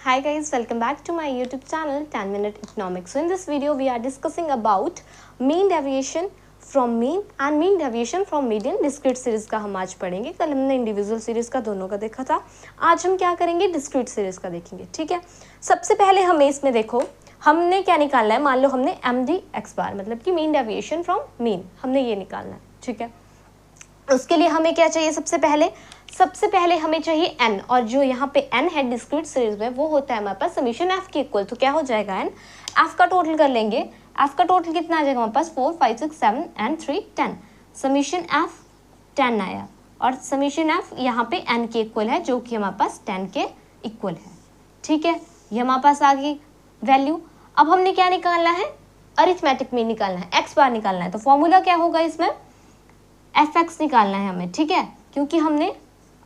Hi guys, welcome back to my YouTube channel 10 Minute Economics. So in this video we are discussing about mean deviation from mean and mean deviation from median. discrete series का हम आज पढ़ेंगे. कल हमने individual series का दोनों का देखा था. आज हम क्या करेंगे, डिस्क्रीट सीरीज का देखेंगे. ठीक है. सबसे पहले हमें इसमें देखो हमने क्या निकालना है. मान लो हमने MD x बार मतलब कि मीन डेविएशन फ्रॉम मीन हमने ये निकालना है. ठीक है. उसके लिए हमें क्या चाहिए, सबसे पहले हमें चाहिए n, और जो यहाँ पे n है डिस्क्रीट सीरीज में वो होता है हमारे पास समीशन f के इक्वल. तो क्या हो जाएगा n, f का टोटल कर लेंगे. f का टोटल कितना आ जाएगा हमारे पास 4 5 6 7 एंड 3 10. समीशन f 10 आया और समीशन f यहाँ पे n के इक्वल है जो कि हमारे पास 10 के इक्वल है. ठीक है, ये हमारे पास आ गई वैल्यू. अब हमने क्या निकालना है, अरिथमेटिक मीन निकालना है, x बार निकालना है. तो फॉर्मूला क्या होगा इसमें, fx निकालना है हमें. ठीक है, क्योंकि हमने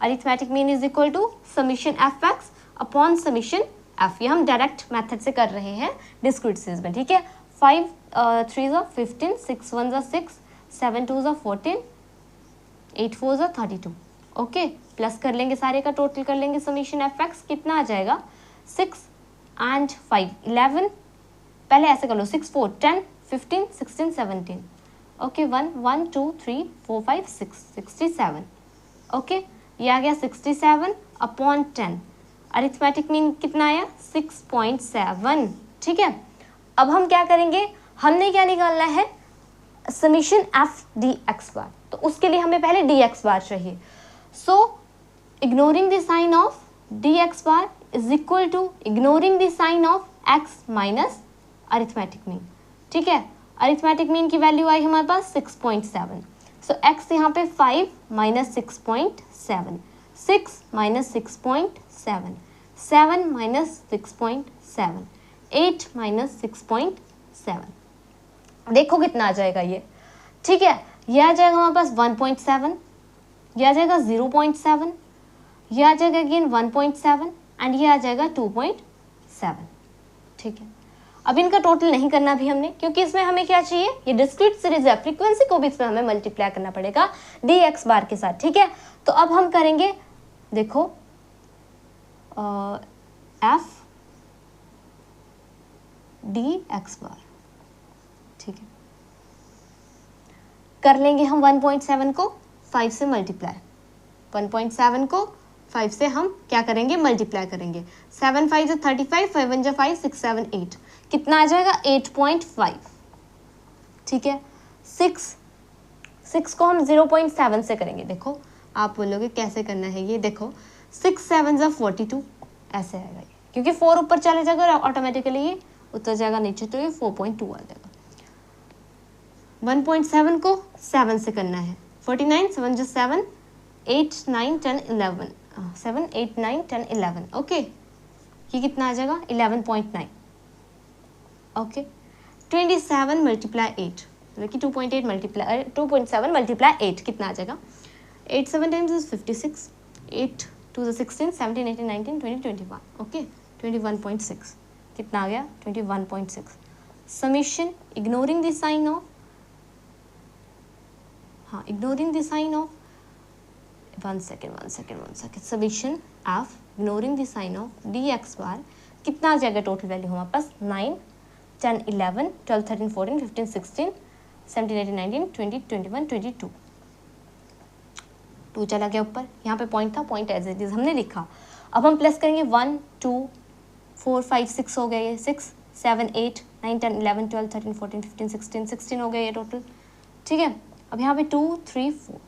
arithmetic mean is equal to summation fx upon summation f. ये हम डायरेक्ट मेथड से कर रहे हैं डिस्क्रीट सीरीज में. ठीक है, 5 3 15, 6 1 6, 7 2 14, 8 4 32. ओके, प्लस कर लेंगे सारे का टोटल कर लेंगे. समीशन fx कितना आ जाएगा 6 एंड 5 11. पहले ऐसे कर लो 6 4 10 15 16 17. ओके, 1 1 2 3 4 5 6 67. ओके, ये आ गया 67 अपॉन 10. अरिथमेटिक मीन कितना आया 6.7. ठीक है, अब हम क्या करेंगे, हमने क्या निकालना है समीशन f dx बार. तो उसके लिए हमें पहले dx बार चाहिए. So ignoring the sign of dx bar is equal to ignoring the sign of x minus arithmetic mean. ठीक है, अरिथमेटिक मीन की वैल्यू आई हमारे पास 6.7. सो x यहाँ पे 5 माइनस 6.7, 6 माइनस 6.7, 7 माइनस 6.7, 8 माइनस 6.7. देखो कितना आ जाएगा ये. ठीक है, ये आ जाएगा हमारे पास 1.7, ये आ जाएगा 0.7, ये आ जाएगा अगेन 1.7 एंड ये आ जाएगा 2.7. ठीक है, अब इनका टोटल नहीं करना भी हमने, क्योंकि इसमें हमें क्या चाहिए, ये डिस्क्रीट सीरीज है, फ्रीक्वेंसी को भी इसमें हमें मल्टीप्लाई करना पड़ेगा dx बार के साथ. ठीक है, तो अब हम करेंगे, देखो f dx बार. ठीक है, कर लेंगे हम 1.7 को 5 से मल्टीप्लाई. 1.7 को 5 से हम क्या करेंगे, मल्टीप्लाई करेंगे. 7 5 35, 5 1 5, 6 7 8. कितना आ जाएगा 8.5. ठीक है, 6 को हम 0.7 से करेंगे. देखो आप बोलोगे कैसे करना है ये, देखो 6 7 42 ऐसे आएगा ये, क्योंकि 4 ऊपर चले जाएगा और ऑटोमेटिकली ये उतर जाएगा नीचे, तो ये 4.2 आ जाएगा. 1.7 को 7 से करना है. 49 7 7, 8 9 10 11, 7 8 9 10 11. ओके, ये कितना आ जाएगा 11.9. ओके, 27 मल्टीप्लाई 8 मतलब कि 2.8 मल्टीप्लाई 2.7 मल्टीप्लाई 8 कितना आ जाएगा, 8 7 टाइम्स इज 56, 8 2 16, 17 18 19 20 21. ओके, 21.6 कितना आ गया 21.6. Summation ignoring the sign of, हाँ ignoring the sign of, one second summation F ignoring the sign of dx bar कितना आ जाएगा. टोटल वैल्यू हमारे पास 9 10 11 12 13 14 15 16 17 18 19 20 21 22. 2 चला गया ऊपर, यहाँ पे पॉइंट था, पॉइंट एज इट इज हमने लिखा. अब हम प्लस करेंगे 1 2 4 5 6 हो गए, 6 7 8 9 10 11 12 13 14 15 16 हो गए ये टोटल. ठीक है, अब यहाँ पे 2 3 4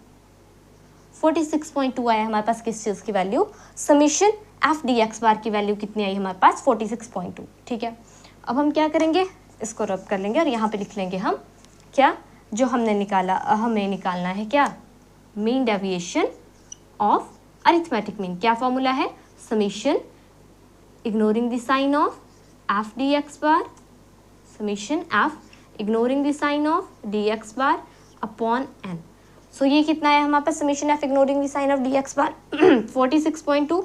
46.2 आया हमारे पास किस चीज़ की वैल्यू, समीशन f dx बार की वैल्यू कितनी आई हमारे पास 46.2. ठीक है, अब हम क्या करेंगे, इसको रब कर लेंगे और यहाँ पे लिख लेंगे हम क्या जो हमने निकाला. हमें निकालना है क्या, mean deviation of arithmetic mean. क्या फॉर्मूला है, summation ignoring the sign of f dx bar, summation f ignoring the sign of dx bar upon n. So ये कितना है हमारे पास, summation f ignoring the sign of dx bar 46.2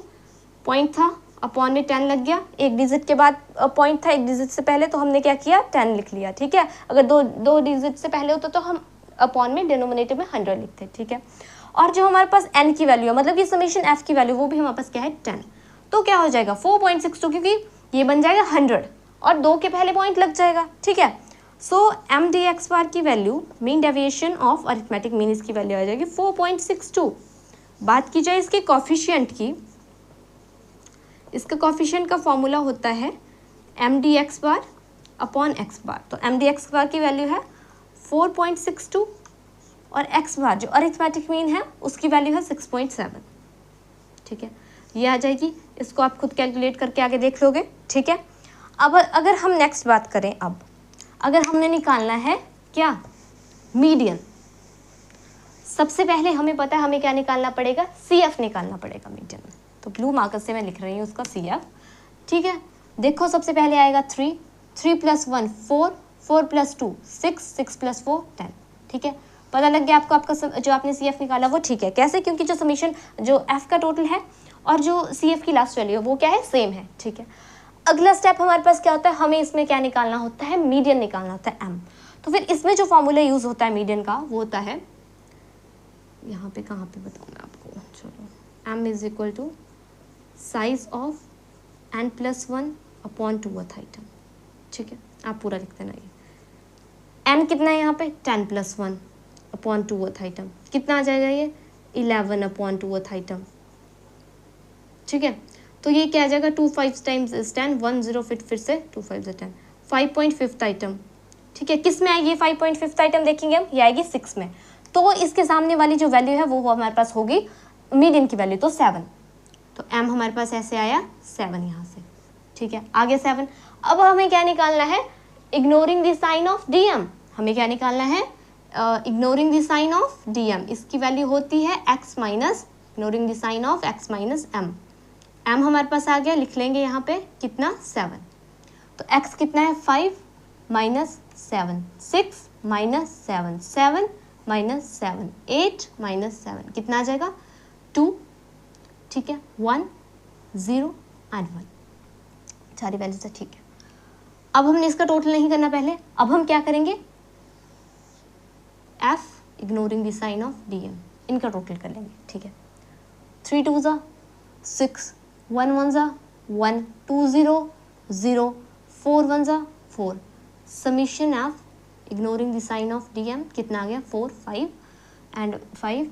point था, upon में 10 लग गया. एक डिजिट के बाद पॉइंट था, एक डिजिट से पहले, तो हमने क्या किया 10 लिख लिया. ठीक है, अगर दो डिजिट से पहले होता तो हम अपॉन में डिनोमिनेटर में 100 लिखते. ठीक है, और जो हमारे पास n की वैल्यू है मतलब कि समीशन f की वैल्यू वो भी हमारे पास क्या है 10. तो क्या हो जाएगा 4.62, क्योंकि ये बन जाएगा 100 और 2 के पहले पॉइंट लग जाएगा, ठीक है। सो एम डी एक्स बार की value, mean deviation of arithmetic mean, इसकी वैल्यू आ जाएगी 4.62। बात की जाए इसके कॉफिशिएंट की, इसका कॉफिशिएंट का फॉर्मूला होता है M D X bar upon X bar. तो एम डी एक्स बार की वैल्यू है 4.62 और एक्स बार जो अरिथमेटिक मीन है उसकी वैल्यू है 6.7, ठीक है। ये आ जाएगी, इसको आप खुद कैलकुलेट करके आगे देख लोगे, ठीक है। अब अगर हम नेक्स्ट बात करें, अब अगर हमने निकालना है क्या, मीडियन, सबसे पहले हमें पता है हमें क्या निकालना पड़ेगा, सी एफ निकालना पड़ेगा मीडियन में। तो ब्लू मार्कर से मैं लिख रही हूँ उसका सी एफ, ठीक है। देखो सबसे पहले आएगा 3, 3 + 1 4, 4 + 2 6, 6 + 4 10, ठीक है। पता लग गया आपको, आपका जो आपने सी एफ निकाला वो ठीक है। कैसे, क्योंकि जो समीशन जो एफ का टोटल है और जो सी एफ की लास्ट वैल्यू है वो क्या है, सेम है, ठीक है। अगला स्टेप हमारे पास क्या होता है, हमें इसमें क्या निकालना होता है, मीडियन निकालना होता है एम। तो फिर इसमें जो फॉर्मूला यूज होता है मीडियन का वो होता है, यहाँ पे कहाँ पे बताऊँ मैं आपको, चलो, M is equal to size of n+1 upon 2th item, ठीक है। आप पूरा लिख देना, ये n कितना है यहाँ पे 10 + 1 अपॉन 2th आइटम, कितना आ जाएगा ये 11 अपॉन 2th आइटम, ठीक है। तो ये क्या आ जाएगा 2 5 टाइम्स 10, 1 0 फिर से 2 5 10, 5.5th आइटम, ठीक है। किस में आएगी 5.5th आइटम, देखेंगे हम, ये आएगी 6 में। तो इसके सामने वाली जो वैल्यू है वो हमारे पास होगी मीडियन की वैल्यू, तो 7। तो m हमारे पास ऐसे आया 7 यहाँ से, ठीक है। आगे 7, अब हमें क्या निकालना है, ignoring the sign of dm, हमें क्या निकालना है, ignoring the sign of dm, इसकी वैल्यू होती है x minus, ignoring the sign of x minus m। m हमारे पास आ गया, लिख लेंगे यहाँ पे कितना 7, तो x कितना है 5 माइनस 7, 6 माइनस 7, 7 माइनस 7, 8 माइनस 7, कितना आ जाएगा 2, ठीक है। 1 0 एंड 1, सारी वैल्यूज है, ठीक है। अब हमने इसका टोटल नहीं करना पहले, अब हम क्या करेंगे, f ignoring the sign of dm, इनका टोटल कर लेंगे, ठीक है। 3 2 6, 1 1 1, 2 0 0, 4 1 4, summation f ignoring the sign of dm कितना आ गया 4 5 एंड 5,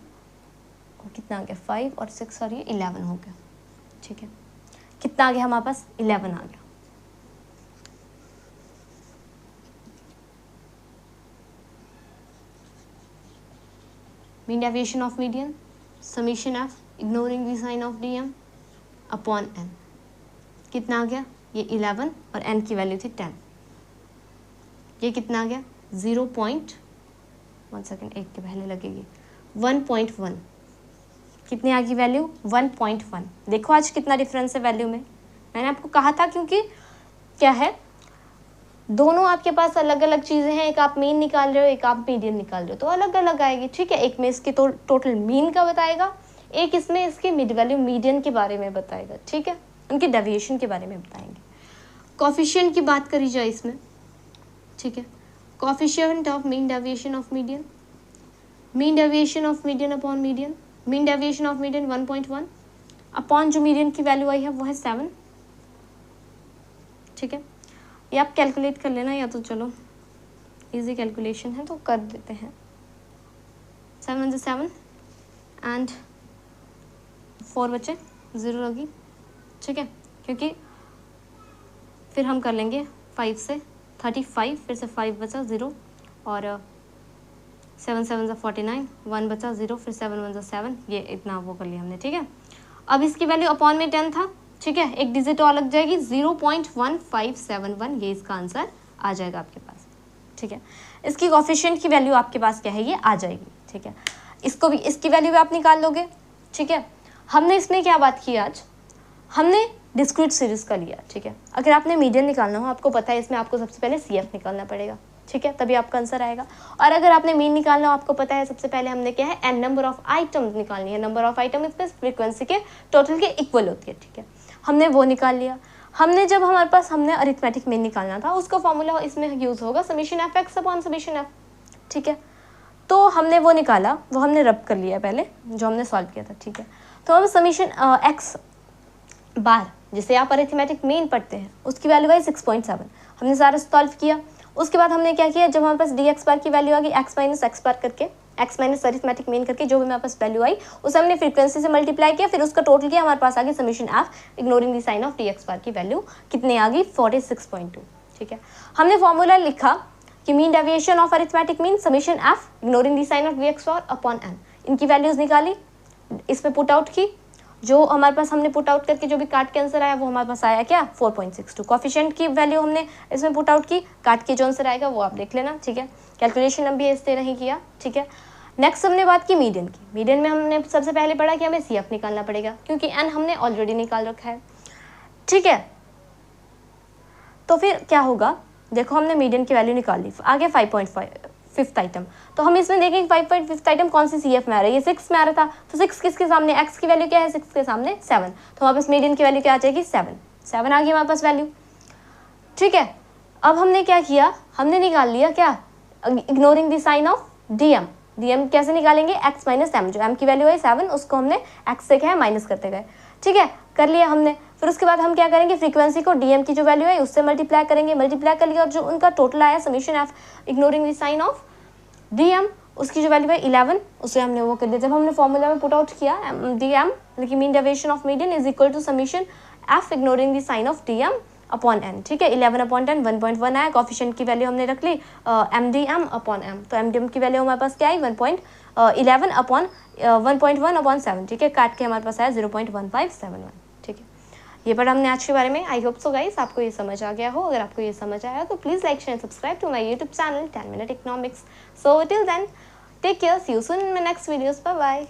कितना आ गया 5 और 6 और ये 11 हो गया, ठीक है। कितना आ गया हमारे पास 11 आ गया। Mean deviation of median, summation F ignoring the sign of dm upon n, कितना आ गया ये 11 और n की वैल्यू थी 10, ये कितना आ गया 1 सेकेंड, एक के पहले लगेगी 1.1, कितनी आ गई वैल्यू 1.1। देखो आज कितना डिफरेंस है वैल्यू में, मैंने आपको कहा था, क्योंकि क्या है दोनों आपके पास अलग अलग चीज़ें हैं, एक आप मीन निकाल रहे हो, एक आप मीडियन निकाल रहे हो, तो अलग अलग आएगी, ठीक है। एक में इसकी टोटल मीन का बताएगा, एक इसमें इसकी मिड वैल्यू मीडियन के बारे में बताएगा, ठीक है, उनकी डेविएशन के बारे में बताएंगे। कॉफिशिएंट की बात करी जाए इसमें, ठीक है, coefficient of mean deviation of median, mean deviation of median upon median, mean deviation of median 1.1 upon जो मीडियन की वैल्यू आई है वो है 7, ठीक है। ये आप कैलकुलेट कर लेना, या तो चलो इजी कैलकुलेशन है तो कर देते हैं, 7 से 7 एंड 4 बचे 0 होगी, ठीक है, क्योंकि फिर हम कर लेंगे 5 से 35, फिर से 5 बचा 0 और 7 7 49, 1 बचा 0, फिर 7 1 7, ये इतना वो कर लिया हमने, ठीक है। अब इसकी वैल्यू अपॉन में 10 था, ठीक है, एक डिजिट और लग जाएगी 0.1571, ये इसका आंसर आ जाएगा आपके पास, ठीक है। इसकी कोफिशिएंट की वैल्यू आपके पास क्या है, ये आ जाएगी, ठीक है। इसको भी, इसकी वैल्यू भी आप निकाल लोगे, ठीक है। हमने इसमें क्या बात की आज, हमने डिस्क्रीट सीरीज का लिया, ठीक है। अगर आपने मीडियन निकालना हो, आपको पता है इसमें आपको सबसे पहले CF निकालना पड़ेगा, ठीक है, तभी आपका आंसर आएगा। और अगर आपने मीन निकालना हो, आपको पता है सबसे पहले हमने क्या है n नंबर ऑफ आइटम्स निकालनी है, नंबर ऑफ आइटम इसमें फ्रीक्वेंसी के टोटल के इक्वल होती है, ठीक है, हमने वो निकाल लिया। हमने जब हमारे पास हमने अरिथमेटिक मीन निकालना था, उसका फॉर्मूला इसमें यूज होगा summation F x upon summation F, ठीक है। तो हमने वो निकाला, वो हमने रब कर लिया पहले जो हमने सॉल्व किया था, ठीक है। तो हम समीशन एक्स बार, जिसे आप अरिथमेटिक मीन पढ़ते हैं, उसकी वैल्यू आई 6.7। हमने सारा सॉल्व किया। उसके बाद हमने क्या किया, जब हमारे पास डी एक्स बार की वैल्यू आ गई, एक्स माइनस एक्स बार करके, एक्स माइनस अरिथमेटिक मीन करके जो भी हमारे पास वैल्यू आई उसे हमने फ्रीक्वेंसी से मल्टीप्लाई किया, फिर उसका टोटल किया, हमारे पास आ गई summation F ignoring the sign of D X bar की वैल्यू कितने आ गई 46.2। ठीक है, हमने फॉर्मूला लिखा कि mean deviation of arithmetic mean summation F ignoring the sign of D X bar upon N. इनकी वैल्यूज निकाली, इसमें पुट आउट की, जो हमारे पास हमने पुट आउट करके जो भी काट के आंसर आया वो हमारे पास आया क्या 4.62। कोफिशिएंट की वैल्यू हमने इसमें पुट आउट की, काट के जो आंसर आएगा वो आप देख लेना। ठीक है, कैलकुलेशन अभी इस तरह नहीं किया। ठीक है, नेक्स्ट हमने बात की मीडियन की। मीडियन में हमने सबसे पहले पढ़ा कि हमें सी एफ निकालना पड़ेगा क्योंकि एन हमने ऑलरेडी निकाल रखा है। ठीक है, तो फिर क्या होगा, देखो हमने मीडियन की वैल्यू निकाल ली, आगे 5.5 फिफ्थ आइटम, तो हम इसमें देखेंगे 5.5 आइटम कौन सी सी एफ में आ रहा है, ये 6 में आ रहा था, तो 6 किसके सामने, एक्स की वैल्यू क्या है 6 के सामने 7, तो हमारे पास मीडियन की वैल्यू क्या आ जाएगी 7 आ गई हमारे पास वैल्यू। ठीक है, अब हमने क्या किया, हमने निकाल लिया क्या, ignoring the sign of D M. D M कैसे निकालेंगे, एक्स माइनस एम, जो एम की वैल्यू है 7 उसको हमने एक्स से क्या है माइनस करते गए। ठीक है, कर लिया हमने। फिर उसके बाद हम क्या करेंगे, फ्रीक्वेंसी को डीएम की जो वैल्यू है उससे मल्टीप्लाई करेंगे, मल्टीप्लाई कर लिया और जो उनका टोटल आया summation F ignoring the sign of DM, उसकी जो वैल्यू है 11, उसे हमने वो कर दिया। जब हमने फॉर्मूला में पुट आउट किया डीएम मतलब कि mean deviation of median is equal to summation F ignoring the sign of DM upon N. ठीक है, 11/10 1.1 आया। कोफिशिएंट की वैल्यू हमने रख ली M D M upon M, तो एम डी एम की वैल्यू हमारे पास क्या आई 11 अपॉन 1.1 अपॉन 7। ठीक है, काट के हमारे पास आया 0.1571। ठीक है, ये पढ़ा हमने आज के बारे में। आई होप सो गाइस आपको ये समझ आ गया हो। अगर आपको ये समझ आया तो please like share subscribe to my YouTube channel 10 minute economics. So till then take care, see you soon in my next videos, bye bye.